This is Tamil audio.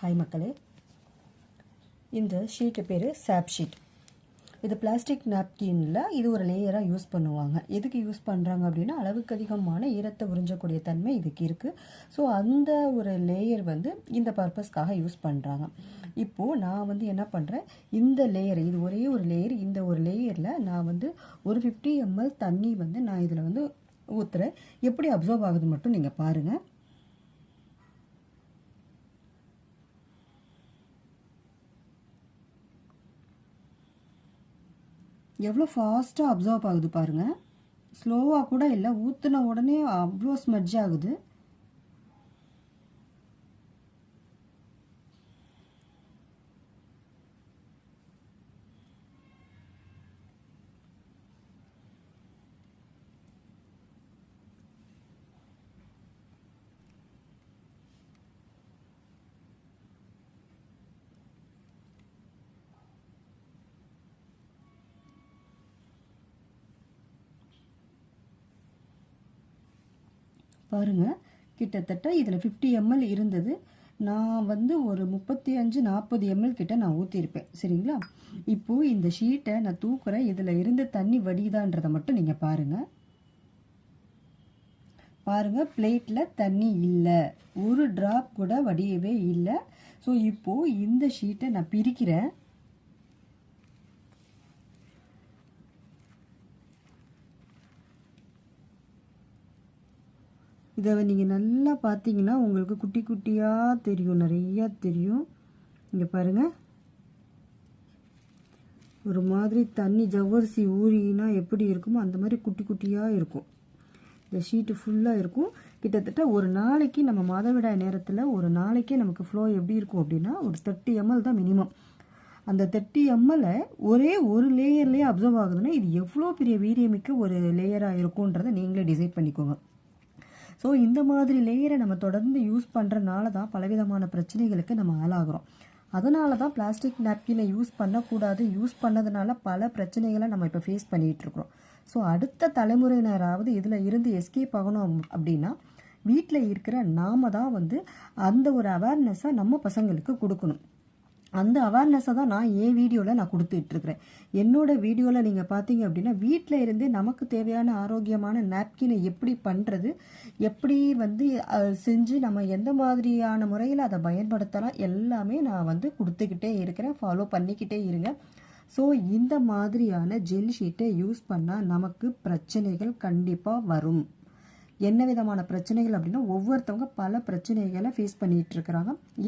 ஹாய் மக்களே, இந்த ஷீட்டு பேர் சாப் ஷீட். இது பிளாஸ்டிக் நாப்கின்ல இது ஒரு லேயராக யூஸ் பண்ணுவாங்க. எதுக்கு யூஸ் பண்ணுறாங்க அப்படின்னா, அளவுக்கு அதிகமான ஈரத்தை உறிஞ்சக்கூடிய தன்மை இதுக்கு இருக்குது. ஸோ அந்த ஒரு லேயர் இந்த பர்பஸ்க்காக யூஸ் பண்ணுறாங்க. இப்போது நான் என்ன பண்ணுறேன், இந்த லேயர், இது ஒரே ஒரு லேயர், இந்த ஒரு லேயரில் நான் ஒரு 50 ml தண்ணி நான் இதில் ஊற்றுறேன். எப்படி அப்சர்வ் ஆகுது மட்டும் நீங்கள் பாருங்கள். எவ்வளோ ஃபாஸ்ட்டாக அப்சர்வ் ஆகுது பாருங்கள். ஸ்லோவாக கூட இல்லை, ஊற்றின உடனே அவ்வளோ ஸ்மெட்ஜ் ஆகுது. பாருங்கள், கிட்டத்தட்ட இதில் 50 ml இருந்தது. நான் ஒரு 35-40 ml கிட்ட நான் ஊற்றிருப்பேன். சரிங்களா? இப்போது இந்த ஷீட்டை நான் தூக்குறேன். இதில் இருந்து தண்ணி வடிதான்றதை மட்டும் நீங்கள் பாருங்கள். பாருங்கள், பிளேட்டில் தண்ணி இல்லை, ஒரு ட்ராப் கூட வடியவே இல்லை. ஸோ இப்போது இந்த ஷீட்டை நான் பிரிக்கிறேன். இதை நீங்கள் நல்லா பார்த்தீங்கன்னா உங்களுக்கு குட்டி குட்டியாக தெரியும், நிறையா தெரியும். இங்கே பாருங்கள், ஒரு மாதிரி தண்ணி ஜவ்வரிசி ஊறினா எப்படி இருக்குமோ அந்த மாதிரி குட்டி குட்டியாக இருக்கும். இந்த ஷீட்டு ஃபுல்லாக இருக்கும். கிட்டத்தட்ட ஒரு நாளைக்கு நம்ம மாதவிடாய் நேரத்தில் ஒரு நாளைக்கே நமக்கு ஃப்ளோ எப்படி இருக்கும் அப்படின்னா, ஒரு 30 ml தான் மினிமம். அந்த 30 ml ஒரே ஒரு லேயர்லேயே அப்சர்வ் ஆகுதுன்னா இது எவ்வளோ பெரிய வீரியமிக்க ஒரு லேயராக இருக்கும்ன்றதை நீங்களே டிசைட் பண்ணிக்கோங்க. ஸோ இந்த மாதிரி லேயரை நம்ம தொடர்ந்து யூஸ் பண்ணுறதுனால தான் பலவிதமான பிரச்சனைகளுக்கு நம்ம ஆளாகிறோம். அதனால தான் பிளாஸ்டிக் நாப்கினை யூஸ் பண்ணக்கூடாது. யூஸ் பண்ணதுனால பல பிரச்சனைகளை நம்ம இப்போ ஃபேஸ் பண்ணிகிட்ருக்குறோம். ஸோ அடுத்த தலைமுறையினராவது இதில் இருந்து எஸ்கேப் ஆகணும் அப்படின்னா, வீட்டில் இருக்கிற நாம தான் அந்த ஒரு அவேர்னஸை நம்ம பசங்களுக்கு கொடுக்கணும். அந்த அவேர்னஸை தான் நான் என் வீடியோவில் நான் கொடுத்துட்ருக்குறேன். என்னோடய வீடியோவில் நீங்கள் பார்த்தீங்க அப்படின்னா, வீட்டில் இருந்தே நமக்கு தேவையான ஆரோக்கியமான நாப்கினை எப்படி பண்ணுறது, எப்படி செஞ்சு நம்ம எந்த மாதிரியான முறையில் அதை பயன்படுத்தலாம் எல்லாமே நான் கொடுத்துக்கிட்டே இருக்கிறேன். ஃபாலோ பண்ணிக்கிட்டே இருங்க. ஸோ இந்த மாதிரியான ஜெல் ஷீட்டை யூஸ் பண்ணால் நமக்கு பிரச்சனைகள் கண்டிப்பாக வரும். என்ன விதமான பிரச்சனைகள் அப்படின்னா, ஒவ்வொருத்தவங்க பல பிரச்சனைகளை ஃபேஸ் பண்ணிகிட்ருக்குறாங்க.